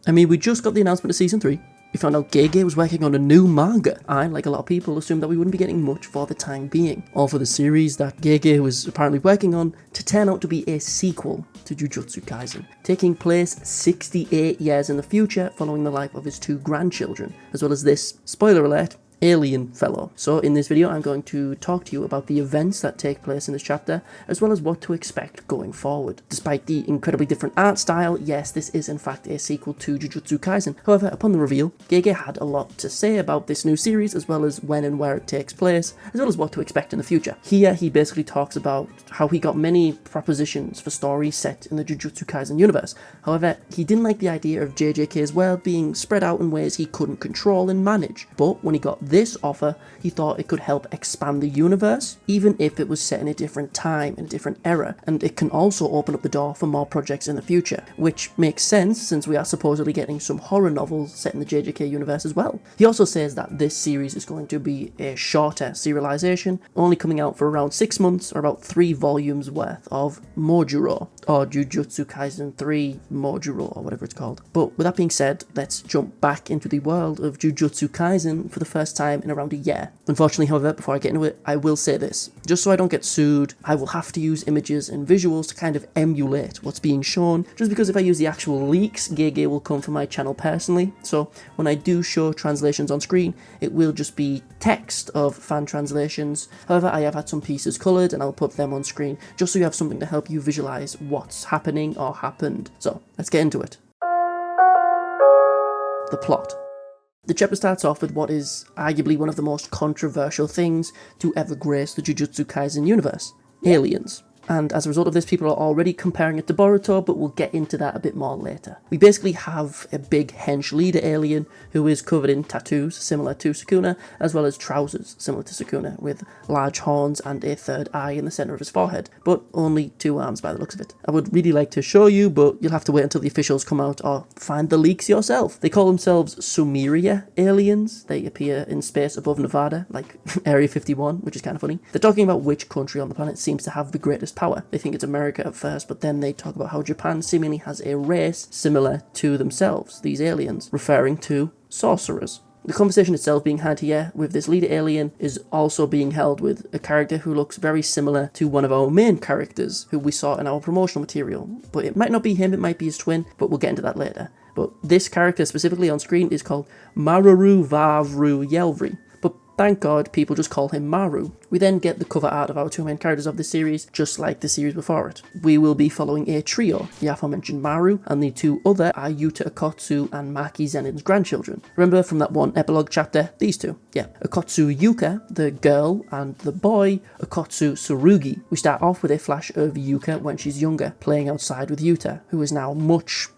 I mean, we just got the announcement of Season 3. We found out Gege was working on a new manga. I, like a lot of people, assumed that we wouldn't be getting much for the time being. All for the series that Gege was apparently working on to turn out to be a sequel to Jujutsu Kaisen, taking place 68 years in the future following the life of his 2 grandchildren, as well as this, spoiler alert, alien fellow. So in this video I'm going to talk to you about the events that take place in this chapter, as well as what to expect going forward. Despite the incredibly different art style, yes, this is in fact a sequel to Jujutsu Kaisen. However, upon the reveal, Gege had a lot to say about this new series, as well as when and where it takes place, as well as what to expect in the future. Here he basically talks about how he got many propositions for stories set in the Jujutsu Kaisen universe. However, he didn't like the idea of JJK's world being spread out in ways he couldn't control and manage. But when he got this offer, he thought it could help expand the universe, even if it was set in a different time, in a different era, and it can also open up the door for more projects in the future, which makes sense since we are supposedly getting some horror novels set in the JJK universe as well. He also says that this series is going to be a shorter serialization, only coming out for around 6 months or about 3 volumes worth of Mojuro, or Jujutsu Kaisen 3 Mojuro, or whatever it's called. But with that being said, let's jump back into the world of Jujutsu Kaisen for the first time in around a year. Unfortunately, however, before I get into it, I will say this. Just so I don't get sued, I will have to use images and visuals to kind of emulate what's being shown, just because if I use the actual leaks, Gege will come from my channel personally. So when I do show translations on screen, it will just be text of fan translations. However, I have had some pieces coloured and I'll put them on screen, just so you have something to help you visualise what's happening or happened. So let's get into it. The plot. The chapter starts off with what is arguably one of the most controversial things to ever grace the Jujutsu Kaisen universe: aliens. And as a result of this, people are already comparing it to Boruto, but we'll get into that a bit more later. We basically have a big hench leader alien who is covered in tattoos similar to Sukuna, as well as trousers similar to Sukuna, with large horns and a third eye in the centre of his forehead, but only 2 arms by the looks of it. I would really like to show you, but you'll have to wait until the officials come out or find the leaks yourself. They call themselves Sumeria aliens. They appear in space above Nevada, like Area 51, which is kind of funny. They're talking about which country on the planet seems to have the greatest power. They think it's America at first, but then they talk about how Japan seemingly has a race similar to themselves, these aliens, referring to sorcerers. The conversation itself being had here with this leader alien is also being held with a character who looks very similar to one of our main characters who we saw in our promotional material. But it might not be him, it might be his twin, but we'll get into that later. But this character specifically on screen is called Maru Vavru Yelvri. But thank God people just call him Maru. We then get the cover art of our 2 main characters of the series, just like the series before it. We will be following a trio, the aforementioned Maru, and the 2 other are Yuta Okotsu and Maki Zenin's grandchildren. Remember from that one epilogue chapter, these 2? Yeah. Okotsu Yuka, the girl, and the boy, Okotsu Tsurugi. We start off with a flash of Yuka when she's younger, playing outside with Yuta, who is now much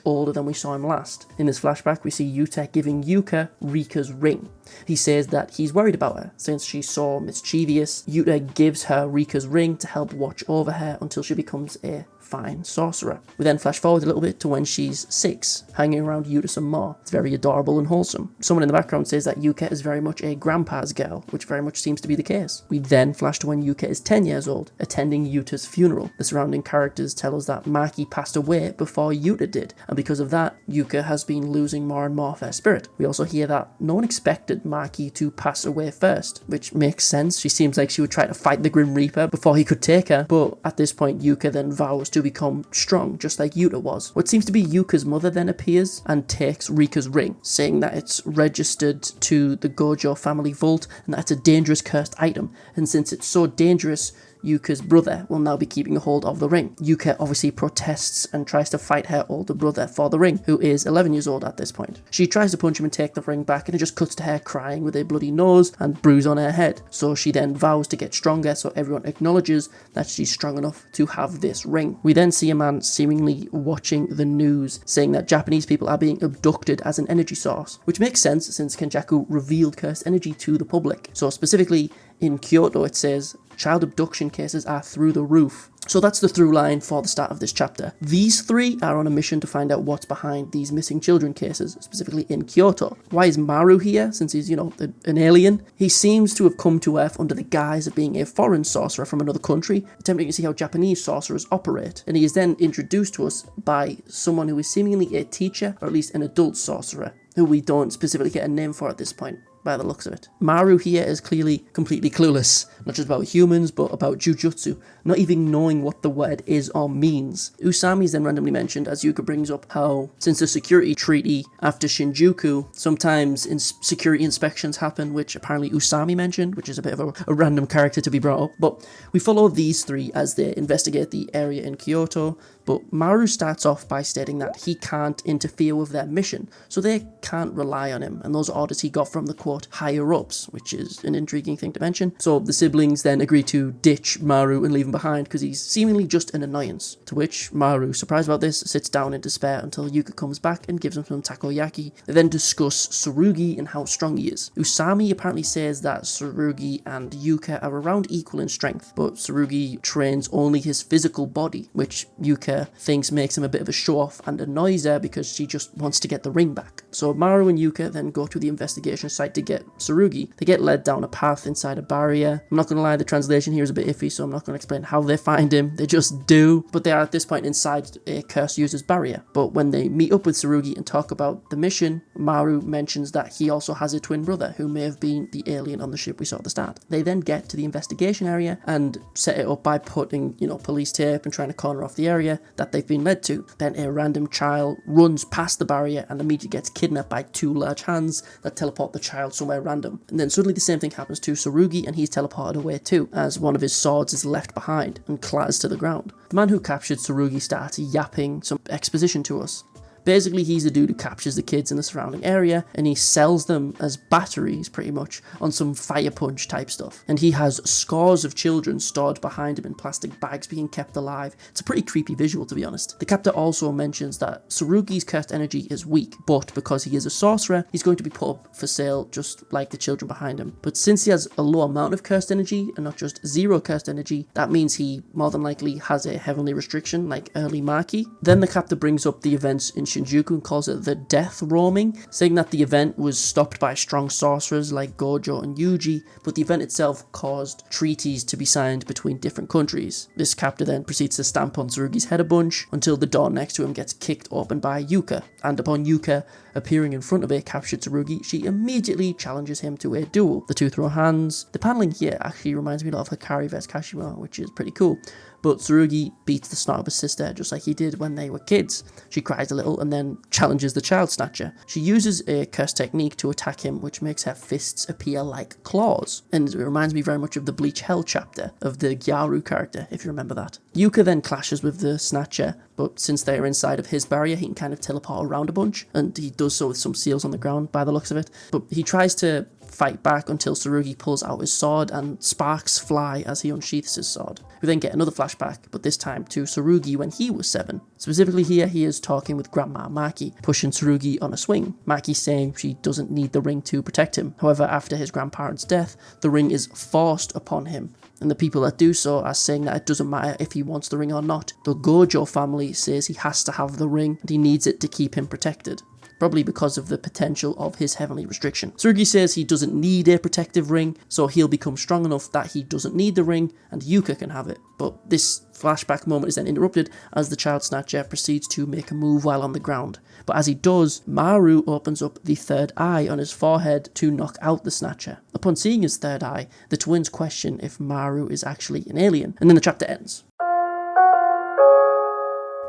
older than we saw him last. In this flashback, we see Yuta giving Yuka Rika's ring. He says that he's worried about her, since she's so mischievous. Yuta gives her Rika's ring to help watch over her until she becomes a fine sorcerer. We then flash forward a little bit to when she's 6, hanging around Yuta some more. It's very adorable and wholesome. Someone in the background says that Yuka is very much a grandpa's girl, which very much seems to be the case. We then flash to when Yuka is 10 years old, attending Yuta's funeral. The surrounding characters tell us that Maki passed away before Yuta did, and because of that, Yuka has been losing more and more of her spirit. We also hear that no one expected Maki to pass away first, which makes sense. She seems like she would try to fight the Grim Reaper before he could take her, but at this point Yuka then vows to become strong, just like Yuta was. What seems to be Yuka's mother then appears and takes Rika's ring, saying that it's registered to the Gojo family vault and that it's a dangerous cursed item, and since it's so dangerous, Yuka's brother will now be keeping a hold of the ring. Yuka obviously protests and tries to fight her older brother for the ring, who is 11 years old at this point. She tries to punch him and take the ring back, and it just cuts to her crying with a bloody nose and bruise on her head. So she then vows to get stronger, so everyone acknowledges that she's strong enough to have this ring. We then see a man seemingly watching the news, saying that Japanese people are being abducted as an energy source, which makes sense since Kenjaku revealed cursed energy to the public. So specifically, in Kyoto it says child abduction cases are through the roof. So that's the through line for the start of this chapter. These three are on a mission to find out what's behind these missing children cases, specifically in Kyoto. Why is Maru here, since he's, an alien? He seems to have come to Earth under the guise of being a foreign sorcerer from another country, attempting to see how Japanese sorcerers operate. And he is then introduced to us by someone who is seemingly a teacher, or at least an adult sorcerer, who we don't specifically get a name for at this point, by the looks of it. Maru here is clearly completely clueless, not just about humans, but about jujutsu, not even knowing what the word is or means. Usami is then randomly mentioned as Yuka brings up how, since the security treaty after Shinjuku, sometimes security inspections happen, which apparently Usami mentioned, which is a bit of a random character to be brought up. But we follow these three as they investigate the area in Kyoto, but Maru starts off by stating that he can't interfere with their mission, so they can't rely on him, and those orders he got from the quote higher-ups, which is an intriguing thing to mention. So the siblings then agree to ditch Maru and leave him behind because he's seemingly just an annoyance, to which Maru, surprised about this, sits down in despair until Yuka comes back and gives him some takoyaki. They then discuss Tsurugi and how strong he is. Usami apparently says that Tsurugi and Yuka are around equal in strength, but Tsurugi trains only his physical body, which Yuka thinks makes him a bit of a show-off and annoys her because she just wants to get the ring back. So Maru and Yuka then go to the investigation site to get Tsurugi. They get led down a path inside a barrier. I'm not going to lie, the translation here is a bit iffy, so I'm not going to explain how they find him. They just do. But they are at this point inside a cursed user's barrier. But when they meet up with Tsurugi and talk about the mission, Maru mentions that he also has a twin brother who may have been the alien on the ship we saw at the start. They then get to the investigation area and set it up by putting, police tape and trying to corner off the area that they've been led to. Then a random child runs past the barrier and immediately gets kidnapped by two large hands that teleport the child somewhere random. And then suddenly the same thing happens to Tsurugi and he's teleported away too, as one of his swords is left behind and clatters to the ground. The man who captured Tsurugi starts yapping some exposition to us. Basically, he's the dude who captures the kids in the surrounding area and he sells them as batteries, pretty much, on some fire punch type stuff. And he has scores of children stored behind him in plastic bags being kept alive. It's a pretty creepy visual, to be honest. The captor also mentions that Tsurugi's cursed energy is weak, but because he is a sorcerer, he's going to be put up for sale just like the children behind him. But since he has a low amount of cursed energy and not just zero cursed energy, that means he more than likely has a heavenly restriction like early Maki. Then the captor brings up the events in Shinjuku and calls it the death roaming, saying that the event was stopped by strong sorcerers like Gojo and Yuji, but the event itself caused treaties to be signed between different countries. This captor then proceeds to stamp on Tsurugi's head a bunch until the door next to him gets kicked open by Yuka, and upon Yuka appearing in front of a captured Tsurugi, she immediately challenges him to a duel. The two throw hands. The paneling here actually reminds me a lot of Hikari vs Kashima, which is pretty cool. But Tsurugi beats the snot of his sister just like he did when they were kids. She cries a little and then challenges the child snatcher. She uses a curse technique to attack him, which makes her fists appear like claws. And it reminds me very much of the Bleach Hell chapter of the Gyaru character, if you remember that. Yuka then clashes with the snatcher, but since they are inside of his barrier, he can kind of teleport around a bunch, and he does so with some seals on the ground by the looks of it. But he tries to fight back until Tsurugi pulls out his sword and sparks fly as he unsheaths his sword. We then get another flashback, but this time to Tsurugi when he was 7. Specifically here, he is talking with Grandma Maki, pushing Tsurugi on a swing. Maki saying she doesn't need the ring to protect him. However, after his grandparents' death, the ring is forced upon him, and the people that do so are saying that it doesn't matter if he wants the ring or not. The Gojo family says he has to have the ring and he needs it to keep him protected, probably because of the potential of his heavenly restriction. Tsurugi says he doesn't need a protective ring, so he'll become strong enough that he doesn't need the ring and Yuka can have it. But this flashback moment is then interrupted as the child snatcher proceeds to make a move while on the ground. But as he does, Maru opens up the third eye on his forehead to knock out the snatcher. Upon seeing his third eye, the twins question if Maru is actually an alien, and then the chapter ends.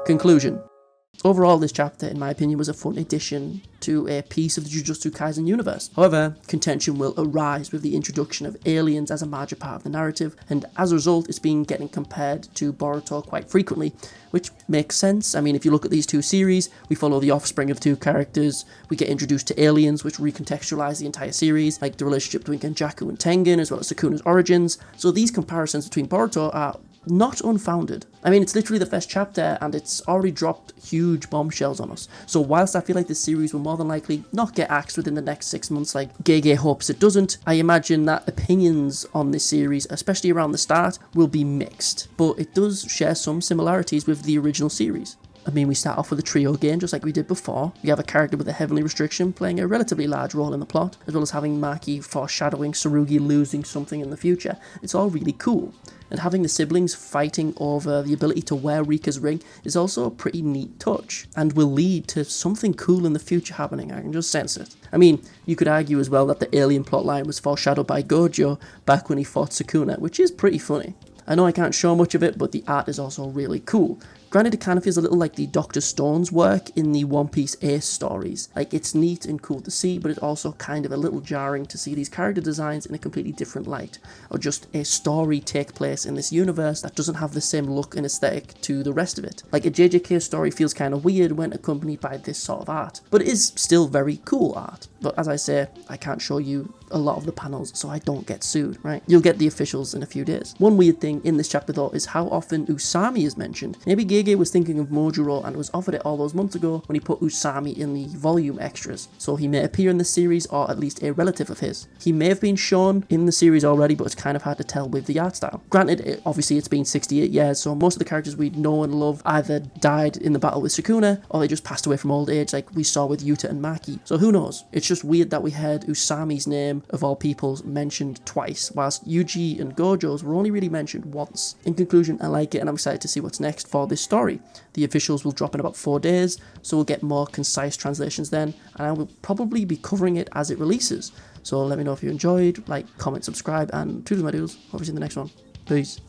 Conclusion. Overall, this chapter, in my opinion, was a fun addition to a piece of the Jujutsu Kaisen universe. However, contention will arise with the introduction of aliens as a major part of the narrative, and as a result, it's been getting compared to Boruto quite frequently, which makes sense. I mean, if you look at these two series, we follow the offspring of two characters, we get introduced to aliens, which recontextualize the entire series, like the relationship between Kenjaku and Tengen, as well as Sukuna's origins. So these comparisons between Boruto are not unfounded. I mean, it's literally the first chapter and it's already dropped huge bombshells on us. So whilst I feel like this series will more than likely not get axed within the next 6 months like Gege hopes it doesn't, I imagine that opinions on this series, especially around the start, will be mixed. But it does share some similarities with the original series. I mean, we start off with a trio game just like we did before. We have a character with a heavenly restriction playing a relatively large role in the plot, as well as having Maki foreshadowing Tsurugi losing something in the future. It's all really cool. And having the siblings fighting over the ability to wear Rika's ring is also a pretty neat touch, and will lead to something cool in the future happening. I can just sense it. I mean, you could argue as well that the alien plotline was foreshadowed by Gojo back when he fought Sukuna, which is pretty funny. I know I can't show much of it, but the art is also really cool. Granted, it kind of feels a little like the Dr. Stone's work in the One Piece Ace stories. Like, it's neat and cool to see, but it's also kind of a little jarring to see these character designs in a completely different light, or just a story take place in this universe that doesn't have the same look and aesthetic to the rest of it. Like, a JJK story feels kind of weird when accompanied by this sort of art, but it is still very cool art. But as I say, I can't show you a lot of the panels so I don't get sued, right? You'll get the officials in a few days. One weird thing in this chapter though is how often Usami is mentioned. Maybe Gege was thinking of Mojuro and was offered it all those months ago when he put Usami in the volume extras, so he may appear in the series or at least a relative of his. He may have been shown in the series already, but it's kind of hard to tell with the art style. Granted, obviously it's been 68 years, so most of the characters we know and love either died in the battle with Sukuna or they just passed away from old age like we saw with Yuta and Maki. So who knows? It's just weird that we heard Usami's name of all people mentioned twice, whilst Yuji and Gojo's were only really mentioned once. In conclusion, I like it and I'm excited to see what's next for this story. The officials will drop in about 4 days, so we'll get more concise translations then, and I will probably be covering it as it releases. So let me know if you enjoyed, like, comment, subscribe, and toodles my doodles. Hope to see you in the next one. Peace.